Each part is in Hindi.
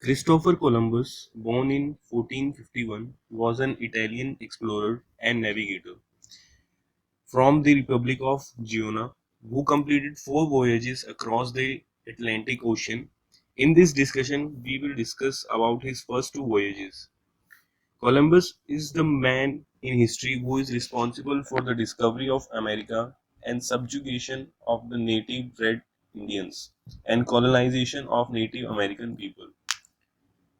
Christopher Columbus, born in 1451, was an Italian explorer and navigator from the Republic of Genoa who completed four voyages across the Atlantic Ocean. In this discussion, we will discuss about his first two voyages. Columbus is the man in history who is responsible for the discovery of America and subjugation of the native Red Indians and colonization of Native American people.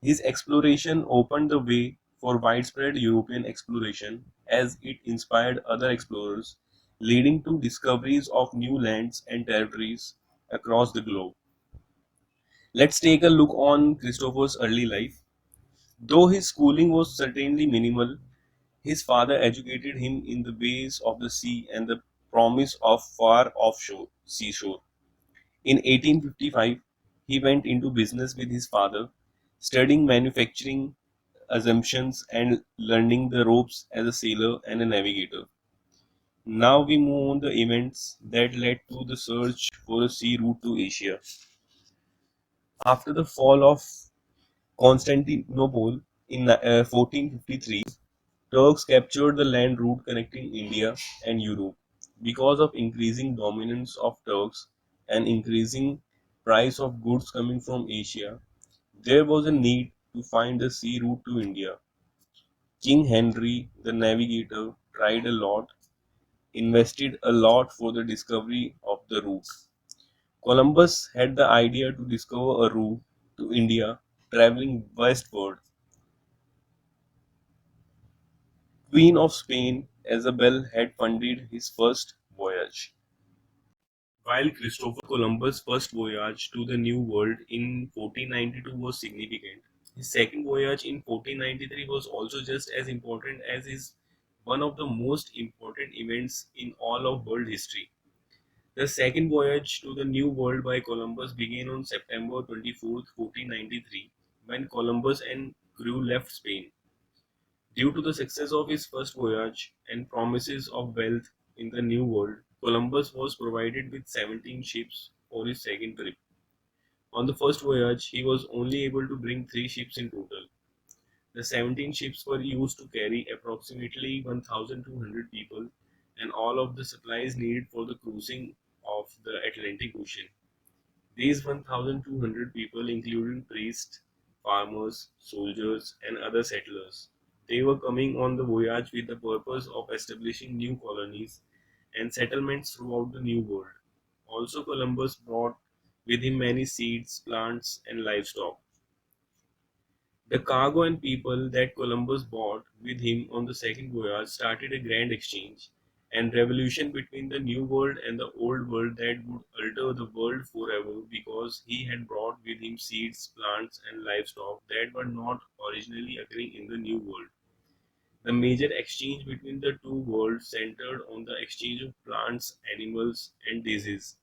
His exploration opened the way for widespread European exploration as it inspired other explorers, leading to discoveries of new lands and territories across the globe. Let's take a look on Christopher's early life. Though his schooling was certainly minimal, his father educated him in the ways of the sea and the promise of far offshore seashore. In 1855, he went into business with his father, studying manufacturing assumptions and learning the ropes as a sailor and a navigator. Now we move on the events that led to the search for a sea route to Asia. After the fall of Constantinople in 1453, Turks captured the land route connecting India and Europe. Because of increasing dominance of Turks and increasing price of goods coming from Asia, there was a need to find a sea route to India. King Henry the Navigator tried a lot, invested a lot for the discovery of the route. Columbus had the idea to discover a route to India traveling westward. Queen of Spain Isabel had funded his first voyage. While Christopher Columbus' first voyage to the New World in 1492 was significant, his second voyage in 1493 was also just as important as is one of the most important events in all of world history. The second voyage to the New World by Columbus began on September 24, 1493, when Columbus and crew left Spain. Due to the success of his first voyage and promises of wealth in the New World, Columbus was provided with 17 ships for his second trip. On the first voyage, he was only able to bring 3 ships in total. The 17 ships were used to carry approximately 1,200 people and all of the supplies needed for the cruising of the Atlantic Ocean. These 1,200 people included priests, farmers, soldiers, and other settlers. They were coming on the voyage with the purpose of establishing new colonies and settlements throughout the New World. Also, Columbus brought with him many seeds, plants, and livestock. The cargo and people that Columbus brought with him on the second voyage started a grand exchange and revolution between the New World and the Old World that would alter the world forever because he had brought with him seeds, plants, and livestock that were not originally occurring in the New World. The major exchange between the two worlds centered on the exchange of plants, animals, and disease.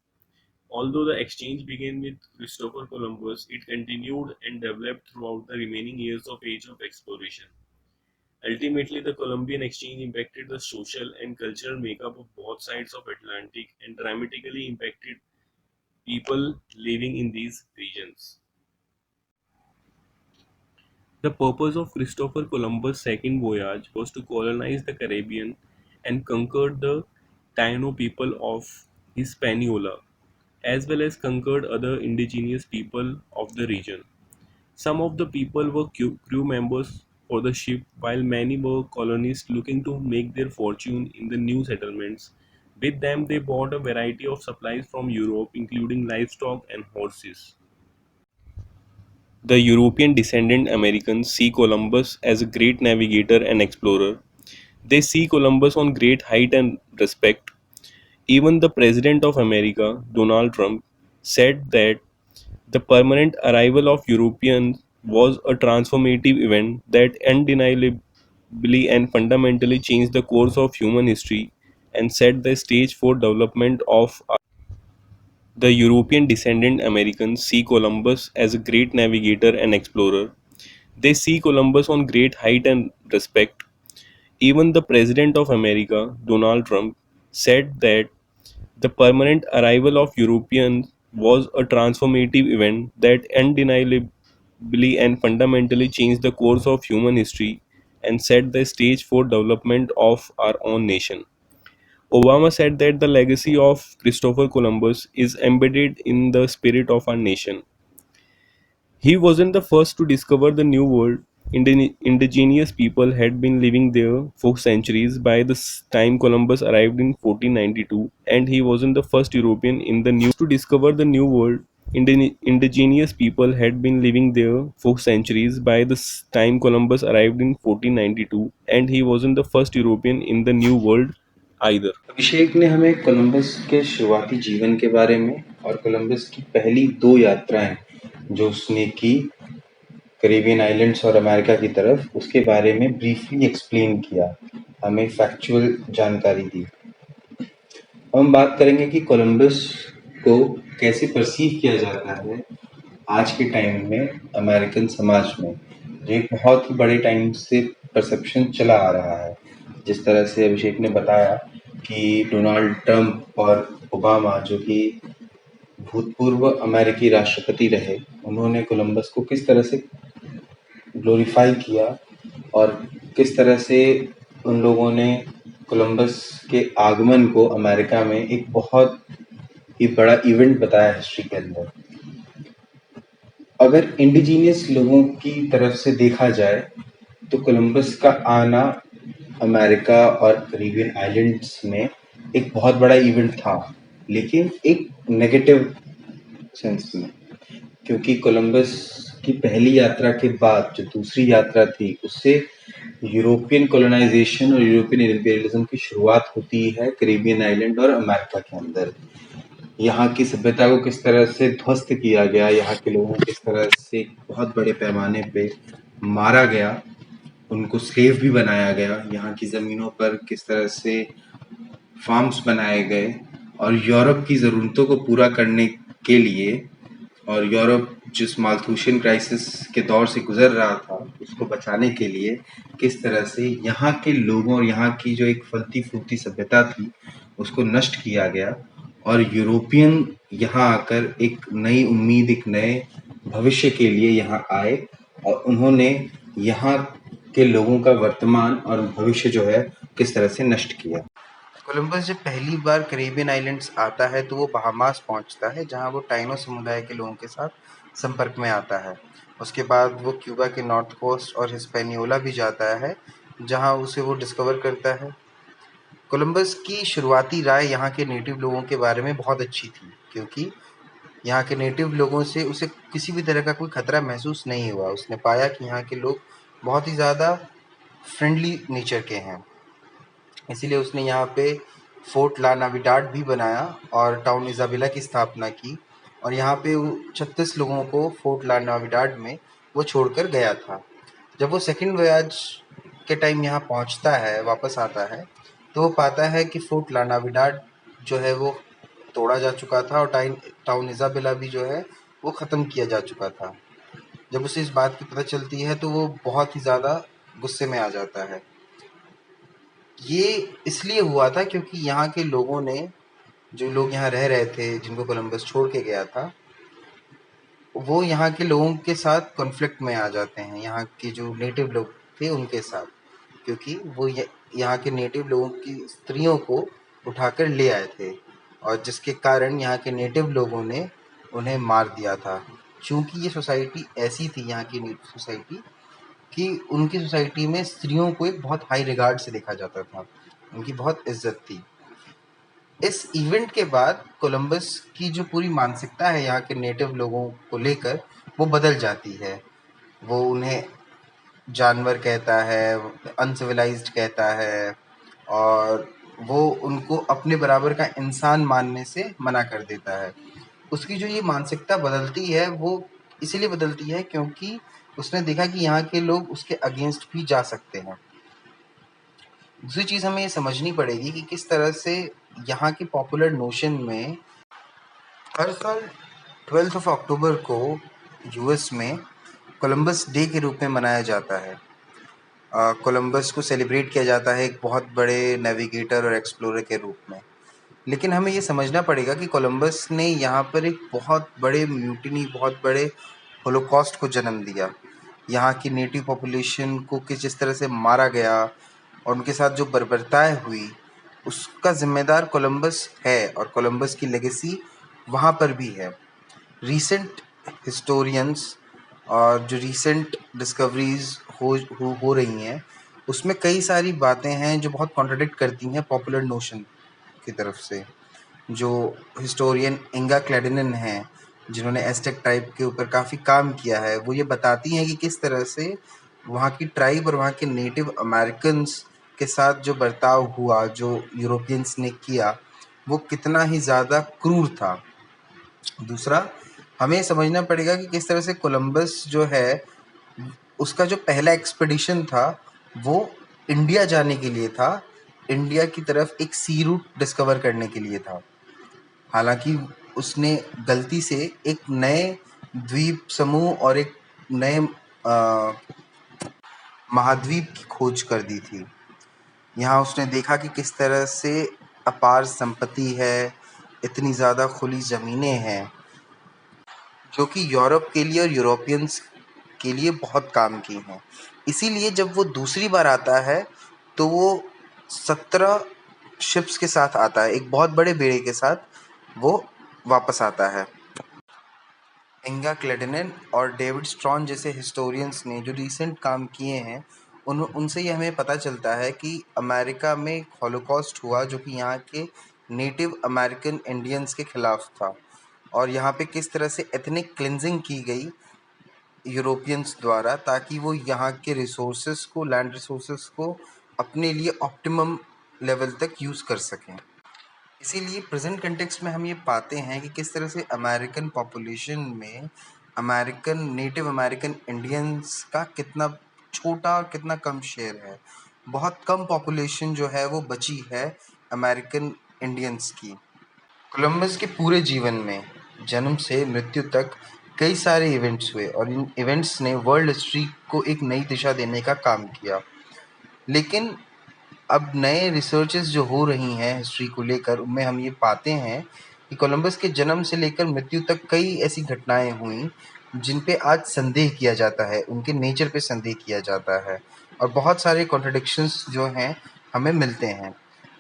Although the exchange began with Christopher Columbus, it continued and developed throughout the remaining years of Age of Exploration. Ultimately, the Columbian Exchange impacted the social and cultural makeup of both sides of Atlantic and dramatically impacted people living in these regions. The purpose of Christopher Columbus' second voyage was to colonize the Caribbean and conquer the Taino people of Hispaniola, as well as conquered other indigenous people of the region. Some of the people were crew members for the ship, while many were colonists looking to make their fortune in the new settlements. With them, they bought a variety of supplies from Europe, including livestock and horses. The European descendant Americans see Columbus as a great navigator and explorer. They see Columbus on great height and respect. Even the President of America, Donald Trump, said that the permanent arrival of Europeans was a transformative event that undeniably and fundamentally changed the course of human history and set the stage for development of the European descendant Americans see Columbus as a great navigator and explorer. They see Columbus on great height and respect. Even the President of America, Donald Trump, said that the permanent arrival of Europeans was a transformative event that undeniably and fundamentally changed the course of human history and set the stage for development of our own nation. Obama said that the legacy of Christopher Columbus is embedded in the spirit of our nation. He wasn't the first to discover the New World. Indigenous people had been living there for centuries by the time Columbus arrived in 1492, and he wasn't the first European in the to discover the New World. Indigenous people had been living there for centuries by the time Columbus arrived in 1492, and he wasn't the first European in the New World either. अभिषेक ने हमें कोलंबस के शुरुआती जीवन के बारे में और कोलंबस की पहली 2 यात्राएं जो उसने की कैरिबियन आइलैंड्स और अमेरिका की तरफ, उसके बारे में ब्रीफली एक्सप्लेन किया, हमें फैक्चुअल जानकारी दी। हम बात करेंगे कि कोलंबस को कैसे परसीव किया जाता है आज के टाइम में अमेरिकन समाज में, जो एक बहुत ही बड़े टाइम से परसेप्शन चला आ रहा है। जिस तरह से अभिषेक ने बताया कि डोनाल्ड ट्रंप और ओबामा, जो कि भूतपूर्व अमेरिकी राष्ट्रपति रहे, उन्होंने कोलंबस को किस तरह से ग्लोरीफाई किया और किस तरह से उन लोगों ने कोलंबस के आगमन को अमेरिका में एक बहुत ही बड़ा इवेंट बताया हिस्ट्री के अंदर। अगर इंडिजीनियस लोगों की तरफ से देखा जाए तो कोलंबस का आना अमेरिका और कैरिबियन आइलैंड्स में एक बहुत बड़ा इवेंट था, लेकिन एक नेगेटिव सेंस में, क्योंकि कोलंबस की पहली यात्रा के बाद जो दूसरी यात्रा थी, उससे यूरोपियन कॉलोनाइजेशन और यूरोपियन इंपीरियलिज्म की शुरुआत होती है कैरिबियन आइलैंड और अमेरिका के अंदर। यहाँ की सभ्यता को किस तरह से ध्वस्त किया गया, यहाँ के लोगों को किस तरह से बहुत बड़े पैमाने पे मारा गया, उनको स्लेव भी बनाया गया, यहाँ की ज़मीनों पर किस तरह से फार्म्स बनाए गए, और यूरोप की ज़रूरतों को पूरा करने के लिए, और यूरोप जिस मालथूशियन क्राइसिस के दौर से गुजर रहा था, उसको बचाने के लिए किस तरह से यहाँ के लोगों और यहाँ की जो एक फलती फूलती सभ्यता थी, उसको नष्ट किया गया, और यूरोपियन यहाँ आकर एक नई उम्मीद, एक नए भविष्य के लिए यहाँ आए, और उन्होंने यहाँ के लोगों का वर्तमान और भविष्य जो है किस तरह से नष्ट किया। कोलंबस जब पहली बार कैरिबियन आइलैंड्स आता है तो वो बहामास पहुंचता है, जहां वो टाइनो समुदाय के लोगों के साथ संपर्क में आता है। उसके बाद वो क्यूबा के नॉर्थ कोस्ट और हिस्पैनियोला भी जाता है, जहां उसे वो डिस्कवर करता है। कोलंबस की शुरुआती राय यहाँ के नेटिव लोगों के बारे में बहुत अच्छी थी, क्योंकि यहाँ के नेटिव लोगों से उसे किसी भी तरह का कोई खतरा महसूस नहीं हुआ। उसने पाया कि यहाँ के लोग बहुत ही ज़्यादा फ्रेंडली नेचर के हैं, इसीलिए उसने यहाँ पे फोर्ट ला नाविडाड भी बनाया और टाउन इज़ाबेला की स्थापना की, और यहाँ पे 36 लोगों को फोर्ट ला नाविडाड में वो छोड़कर गया था। जब वो सेकंड वोयाज के टाइम यहाँ पहुँचता है, वापस आता है, तो वो पाता है कि फोर्ट ला नाविडाड जो है वो तोड़ा जा चुका था, और टाउन इज़ाबेला भी जो है वो ख़त्म किया जा चुका था। जब उसे इस बात की पता चलती है तो वो बहुत ही ज़्यादा गुस्से में आ जाता है। ये इसलिए हुआ था क्योंकि यहाँ के लोगों ने, जो लोग यहाँ रह रहे थे, जिनको कोलंबस छोड़ के गया था, वो यहाँ के लोगों के साथ कॉन्फ्लिक्ट में आ जाते हैं, यहाँ के जो नेटिव लोग थे उनके साथ, क्योंकि वो यहाँ के नेटिव लोगों की स्त्रियों को उठाकर ले आए थे, और जिसके कारण यहाँ के नेटिव लोगों ने उन्हें मार दिया था। चूँकि ये सोसाइटी ऐसी थी, यहाँ की नेटिव सोसाइटी, कि उनकी सोसाइटी में स्त्रियों को एक बहुत हाई रिगार्ड से देखा जाता था, उनकी बहुत इज्जत थी। इस इवेंट के बाद कोलंबस की जो पूरी मानसिकता है यहाँ के नेटिव लोगों को लेकर, वो बदल जाती है। वो उन्हें जानवर कहता है, अनसिविलाइज्ड कहता है, और वो उनको अपने बराबर का इंसान मानने से मना कर देता है। उसकी जो ये मानसिकता बदलती है, वो इसीलिए बदलती है क्योंकि उसने देखा कि यहाँ के लोग उसके अगेंस्ट भी जा सकते हैं। दूसरी चीज़ हमें ये समझनी पड़ेगी कि किस तरह से यहाँ के पॉपुलर नोशन में हर साल 12 अक्टूबर को यूएस में कोलंबस डे के रूप में मनाया जाता है। कोलंबस को सेलिब्रेट किया जाता है एक बहुत बड़े नेविगेटर और एक्सप्लोरर के रूप में। लेकिन हमें ये समझना पड़ेगा कि कोलंबस ने यहाँ पर एक बहुत बड़े म्यूटिनी, बहुत बड़े होलोकॉस्ट को जन्म दिया। यहाँ की नेटिव पॉपुलेशन को जिस तरह से मारा गया और उनके साथ जो बर्बरताएँ हुई, उसका ज़िम्मेदार कोलंबस है और कोलंबस की लेगेसी वहाँ पर भी है। रीसेंट हिस्टोरियंस और जो रीसेंट डिस्कवरीज़ हो रही हैं, उसमें कई सारी बातें हैं जो बहुत कॉन्ट्राडिक्ट करती हैं पॉपुलर नोशन की तरफ से। जो हिस्टोरियन इंगा क्लेडेनन हैं, जिन्होंने एज़टेक ट्राइब के ऊपर काफ़ी काम किया है, वो ये बताती हैं कि किस तरह से वहाँ की ट्राइब और वहाँ के नेटिव अमेरिकन्स के साथ जो बर्ताव हुआ, जो यूरोपियंस ने किया, वो कितना ही ज़्यादा क्रूर था। दूसरा, हमें समझना पड़ेगा कि किस तरह से कोलंबस जो है, उसका जो पहला एक्सपेडिशन था, वो इंडिया जाने के लिए था, इंडिया की तरफ एक सी रूट डिस्कवर करने के लिए था। हालांकि उसने गलती से एक नए द्वीप समूह और एक नए महाद्वीप की खोज कर दी थी। यहाँ उसने देखा कि किस तरह से अपार संपत्ति है, इतनी ज़्यादा खुली ज़मीनें हैं, जो कि यूरोप के लिए और यूरोपियंस के लिए बहुत काम की हैं। इसीलिए जब वो दूसरी बार आता है, तो वो 17 शिप्स के साथ आता है, एक बहुत बड़े बेड़े के साथ वो वापस आता है। इंगा क्लेडेनन और डेविड स्ट्रॉन जैसे हिस्टोरियंस ने जो रीसेंट काम किए हैं, उनसे ये हमें पता चलता है कि अमेरिका में एक हॉलोकॉस्ट हुआ जो कि यहाँ के नेटिव अमेरिकन इंडियंस के खिलाफ था, और यहाँ पे किस तरह से एथनिक क्लिनजिंग की गई यूरोपियंस द्वारा, ताकि वो यहाँ के रिसोर्सेस को, लैंड रिसोर्सेस को अपने लिए ऑप्टिमम लेवल तक यूज़ कर सकें। इसीलिए प्रेजेंट कंटेक्स्ट में हम ये पाते हैं कि किस तरह से अमेरिकन पॉपुलेशन में नेटिव अमेरिकन इंडियंस का कितना छोटा और कितना कम शेयर है। बहुत कम पॉपुलेशन जो है वो बची है अमेरिकन इंडियंस की। कोलंबस के पूरे जीवन में, जन्म से मृत्यु तक, कई सारे इवेंट्स हुए और इन इवेंट्स ने वर्ल्ड हिस्ट्री को एक नई दिशा देने का काम किया। लेकिन अब नए रिसर्चेस जो हो रही हैं हिस्ट्री को लेकर, उनमें हम ये पाते हैं कि कोलंबस के जन्म से लेकर मृत्यु तक कई ऐसी घटनाएं हुई जिन पे आज संदेह किया जाता है, उनके नेचर पे संदेह किया जाता है, और बहुत सारे कॉन्ट्रडिक्शंस जो हैं हमें मिलते हैं।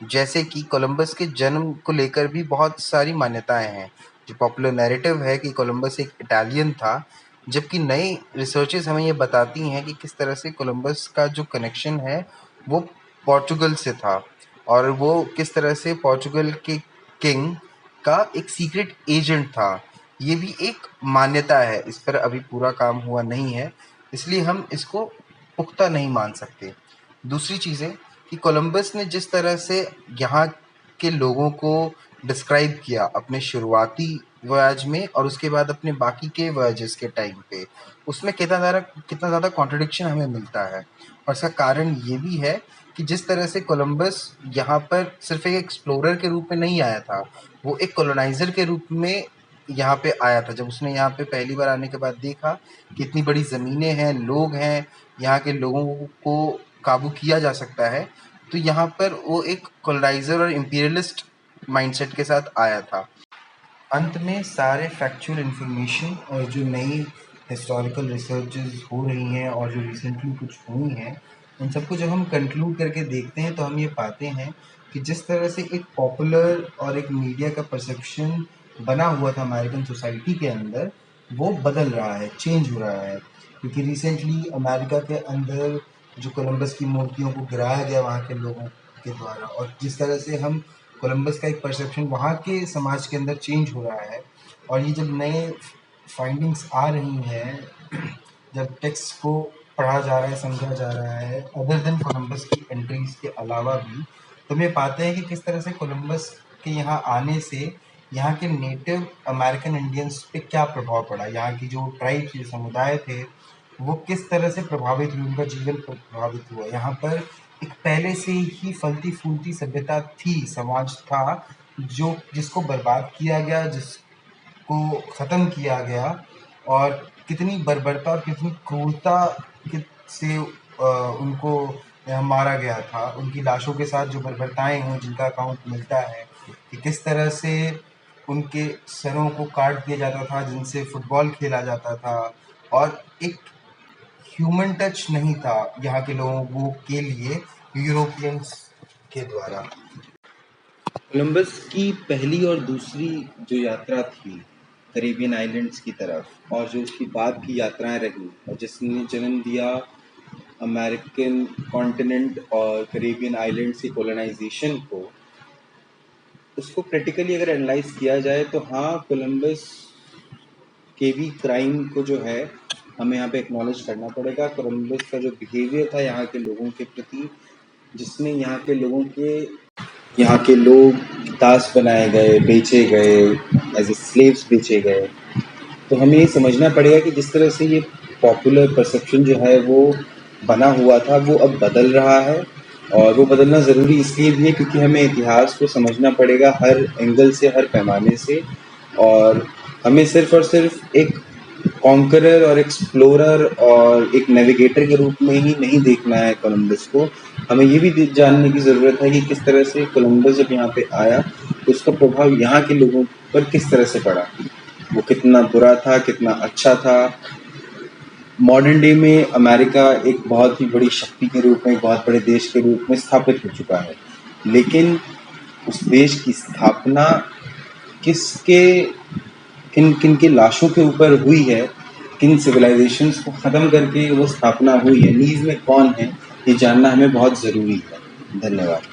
जैसे कि कोलंबस के जन्म को लेकर भी बहुत सारी मान्यताएं हैं। जो पॉपुलर नैरेटिव है कि कोलंबस एक इटालियन था, जबकि नई रिसर्चेस हमें ये बताती हैं कि किस तरह से कोलंबस का जो कनेक्शन है वो पोर्चुगल से था, और वो किस तरह से पोर्चुगल के किंग का एक सीक्रेट एजेंट था। ये भी एक मान्यता है, इस पर अभी पूरा काम हुआ नहीं है, इसलिए हम इसको पुख्ता नहीं मान सकते। दूसरी चीज़ है कि कोलंबस ने जिस तरह से यहाँ के लोगों को डिस्क्राइब किया अपने शुरुआती वॉयज में और उसके बाद अपने बाकी के वॉयजेस के टाइम पे, उसमें कितना ज़्यादा कॉन्ट्रडिक्शन हमें मिलता है। और इसका कारण ये भी है कि जिस तरह से कोलंबस यहाँ पर सिर्फ एक एक्सप्लोरर के रूप में नहीं आया था, वो एक कॉलोनाइज़र के रूप में यहाँ पे आया था। जब उसने यहाँ पे पहली बार आने के बाद देखा कि इतनी बड़ी ज़मीनें हैं, लोग हैं, यहाँ के लोगों को काबू किया जा सकता है, तो यहाँ पर वो एक कॉलोनाइज़र और इम्पीरियलिस्ट माइंडसेट के साथ आया था। अंत में सारे फैक्चुअल इन्फॉर्मेशन और जो नई हिस्टोरिकल रिसर्चेस हो रही हैं और जो रिसेंटली कुछ हुई हैं, उन सबको जब हम कंक्लूड करके देखते हैं तो हम ये पाते हैं कि जिस तरह से एक पॉपुलर और एक मीडिया का परसेप्शन बना हुआ था अमेरिकन सोसाइटी के अंदर, वो बदल रहा है, चेंज हो रहा है। क्योंकि रिसेंटली अमेरिका के अंदर जो कोलंबस की मूर्तियों को गिराया गया वहाँ के लोगों के द्वारा, और जिस तरह से हम कोलंबस का एक परसेप्शन वहाँ के समाज के अंदर चेंज हो रहा है, और ये जब नए फाइंडिंग्स आ रही हैं, जब टेक्स्ट को पढ़ा जा रहा है, समझा जा रहा है, अदर देन कोलंबस की एंट्रीज के अलावा भी, तो हम ये पाते हैं कि किस तरह से कोलंबस के यहाँ आने से यहाँ के नेटिव अमेरिकन इंडियंस पे क्या प्रभाव पड़ा। यहाँ की जो ट्राइब के समुदाय थे वो किस तरह से प्रभावित हुए, उनका जीवन प्रभावित हुआ। यहाँ पर एक पहले से ही फलती फूलती सभ्यता थी, समाज था, जो जिसको बर्बाद किया गया, जिसको ख़त्म किया गया, और कितनी बर्बरता और कितनी क्रूरता से उनको मारा गया था। उनकी लाशों के साथ जो बर्बरताएँ हुई, जिनका अकाउंट मिलता है कि किस तरह से उनके सरों को काट दिया जाता था, जिनसे फुटबॉल खेला जाता था, और एक ह्यूमन टच नहीं था यहाँ के लोगों के लिए यूरोपियंस के द्वारा। कोलंबस की पहली और दूसरी जो यात्रा थी कैरेबियन आइलैंड्स की तरफ, और जो उसकी बाद की यात्राएं रही और जिसने जन्म दिया अमेरिकन कॉन्टिनेंट और कैरेबियन आइलैंड्स की कोलोनाइजेशन को, उसको क्रिटिकली अगर एनालाइज किया जाए तो हाँ, कोलंबस के भी क्राइम को जो है हमें यहाँ पे एक्नॉलेज करना पड़ेगा। कोलंबस का जो बिहेवियर था यहाँ के लोगों के प्रति, जिसने यहाँ के लोग दास बनाए गए, बेचे गए, एज ए स्लेव्स बेचे गए। तो हमें ये समझना पड़ेगा कि जिस तरह से ये पॉपुलर परसेप्शन जो है वो बना हुआ था, वो अब बदल रहा है, और वो बदलना ज़रूरी इसलिए भी है क्योंकि हमें इतिहास को समझना पड़ेगा हर एंगल से, हर पैमाने से, और हमें सिर्फ और सिर्फ एक कॉन्करर और एक्सप्लोरर और एक नेविगेटर के रूप में ही नहीं देखना है कोलंबस को। हमें ये भी जानने की ज़रूरत है कि किस तरह से कोलंबस जब यहाँ पे आया तो उसका प्रभाव यहाँ के लोगों पर किस तरह से पड़ा, वो कितना बुरा था, कितना अच्छा था। मॉडर्न डे में अमेरिका एक बहुत ही बड़ी शक्ति के रूप में, एक बहुत बड़े देश के रूप में स्थापित हो चुका है, लेकिन उस देश की स्थापना किसके किन किन की लाशों के ऊपर हुई है, किन सिविलाइजेशंस को ख़त्म करके वो स्थापना हुई है, नींव में कौन है, ये जानना हमें बहुत ज़रूरी है। धन्यवाद।